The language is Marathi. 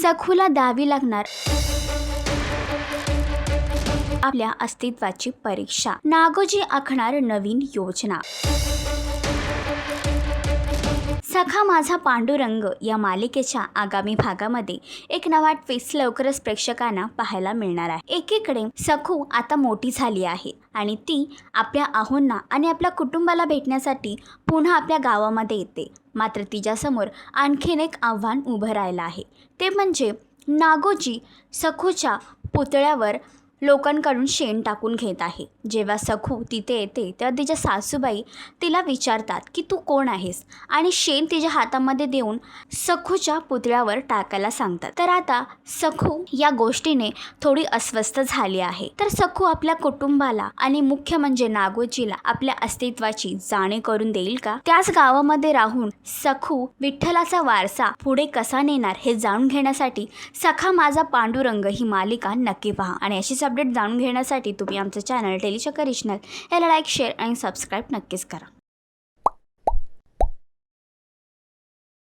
सखूला द्यावी लागणार आपल्या अस्तित्वाची परीक्षा। नागोजी आखणार नवीन योजना। सखा माझा पांडुरंग या मालिकेच्या आगामी भागामध्ये एक नवा ट्विस्ट लवकरच प्रेक्षकांना पाहायला मिळणार आहे। एकीकडे सखू आता मोठी झाली आहे आणि ती आपल्या आहोंना आणि आपल्या कुटुंबाला भेटण्यासाठी पुन्हा आपल्या गावामध्ये येते। मात्र तिच्यासमोर आणखीन एक आव्हान उभं राहिलं आहे, ते म्हणजे नागोजी सखूच्या पुतळ्यावर लोकांकडून शेण टाकून घेत आहे। जेव्हा सखू तिथे येते तेव्हा तिच्या सासूबाई तिला विचारतात की तू कोण आहेस, आणि शेण तिच्या हातामध्ये देऊन सखूच्या पुतळ्यावर टाकायला सांगतात। तर आता सखू या गोष्टीने थोडी अस्वस्थ झाली आहे। तर सखू आपल्या कुटुंबाला आणि मुख्य म्हणजे नागोजीला आपल्या अस्तित्वाची जाणीव करून देईल का? त्याच गावामध्ये राहून सखू विठ्ठलाचा वारसा पुढे कसा नेणार हे जाणून घेण्यासाठी सखा माझा पांडुरंग ही मालिका नक्की पहा। आणि अशीच अपडेट जाणून घेण्यासाठी तुम्ही आमचं चॅनल टेलीचक्कर रिजनल याला लाईक, शेअर आणि सबस्क्राईब नक्कीच करा।